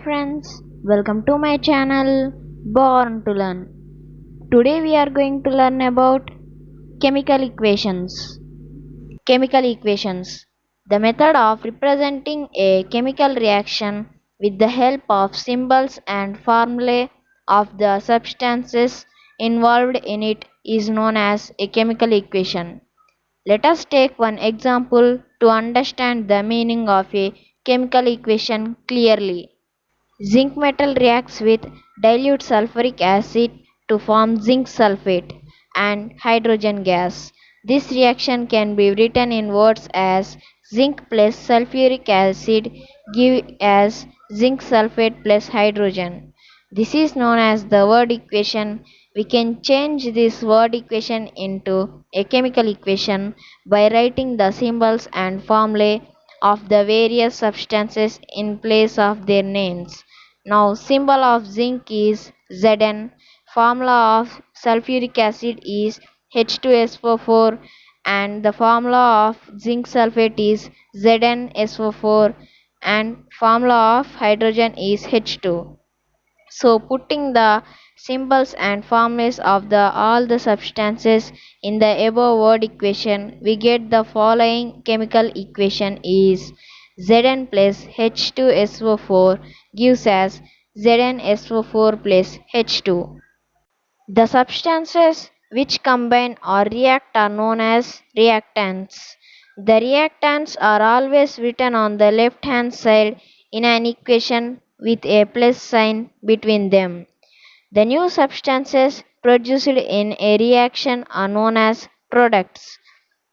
friends, welcome to my channel Born to Learn. Today we are going to learn about chemical equations. Chemical equations, the method of representing a chemical reaction with the help of symbols and formulae of the substances involved in it, is known as a chemical equation. Let us take one example to understand the meaning of a chemical equation clearly. Zinc metal reacts with dilute sulfuric acid to form zinc sulfate and hydrogen gas. This reaction can be written in words as zinc plus sulfuric acid give as zinc sulfate plus hydrogen. This is known as the word equation. We can change this word equation into a chemical equation by writing the symbols and formulae of the various substances in place of their names. Now symbol of zinc is Zn, formula of sulfuric acid is H2SO4 and the formula of zinc sulfate is ZnSO4 and formula of hydrogen is H2. So putting the symbols and formulas of all the substances in the above word equation, we get the following chemical equation is Zn plus H2SO4 gives us ZnSO4 plus H2. The substances which combine or react are known as reactants. The reactants are always written on the left hand side in an equation with a plus sign between them. The new substances produced in a reaction are known as products.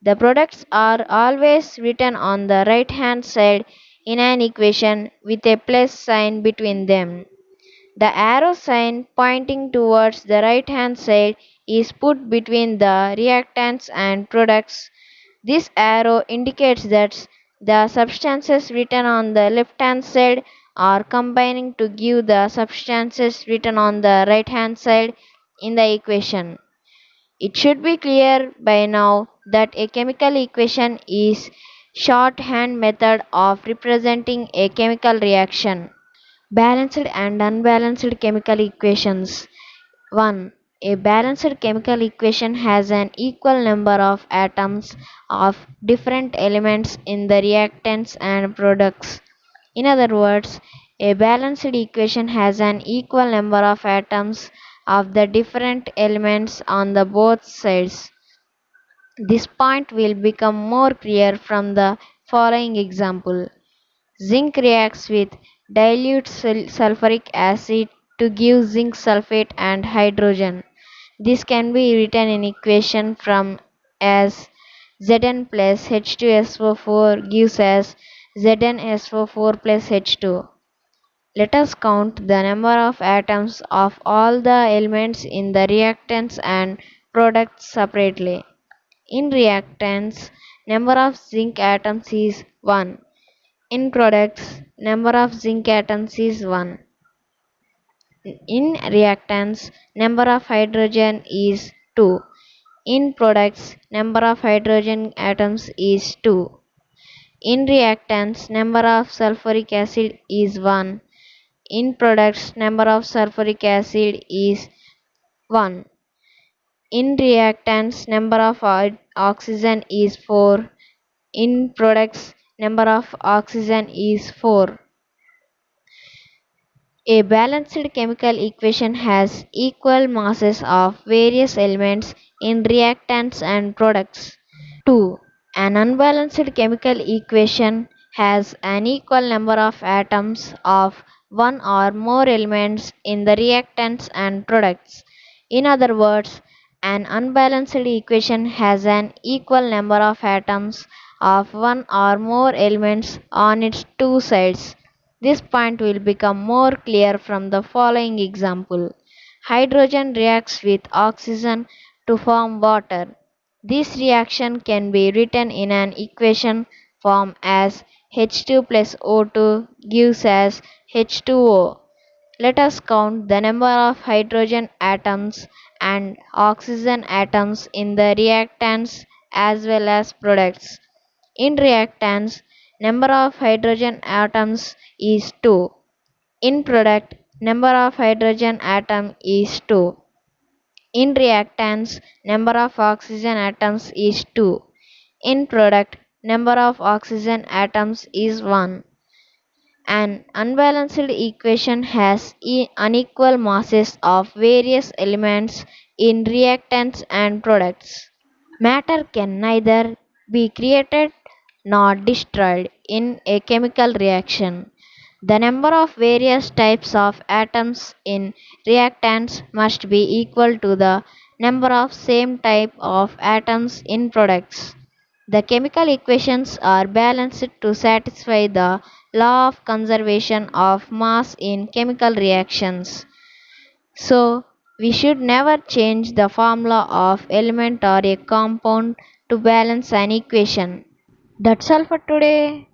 The products are always written on the right hand side in an equation with a plus sign between them. The arrow sign pointing towards the right hand side is put between the reactants and products. This arrow indicates that the substances written on the left hand side are combining to give the substances written on the right hand side in the equation. It should be clear by now that a chemical equation is shorthand method of representing a chemical reaction. Balanced and unbalanced chemical equations. 1. A balanced chemical equation has an equal number of atoms of different elements in the reactants and products. In other words, a balanced equation has an equal number of atoms of the different elements on the both sides. This point will become more clear from the following example. Zinc reacts with dilute sulfuric acid to give zinc sulfate and hydrogen. This can be written in equation from as Zn plus H2SO4 gives us ZnSO4 plus H2. Let us count the number of atoms of all the elements in the reactants and products separately. In reactants, number of zinc atoms is 1. In products, number of zinc atoms is 1. In reactants, number of hydrogen is 2. In products, number of hydrogen atoms is 2. In reactants, number of sulfuric acid is 1. In products, number of sulfuric acid is 1. In reactants, number of oxygen is 4. In products, number of oxygen is 4. A balanced chemical equation has equal masses of various elements in reactants and products. 2. An unbalanced chemical equation has an equal number of atoms of one or more elements in the reactants and products. In other words, an unbalanced equation has an equal number of atoms of one or more elements on its two sides. This point will become more clear from the following example. Hydrogen reacts with oxygen to form water. This reaction can be written in an equation form as H2 plus O2 gives us H2O. Let us count the number of hydrogen atoms and oxygen atoms in the reactants as well as products. In reactants, number of hydrogen atoms is 2. In product, number of hydrogen atom is 2. In reactants, number of oxygen atoms is 2. In product, number of oxygen atoms is 1. An unbalanced equation has unequal masses of various elements in reactants and products. Matter can neither be created nor destroyed in a chemical reaction. The number of various types of atoms in reactants must be equal to the number of same type of atoms in products. The chemical equations are balanced to satisfy the law of conservation of mass in chemical reactions. So, we should never change the formula of element or a compound to balance an equation. That's all for today.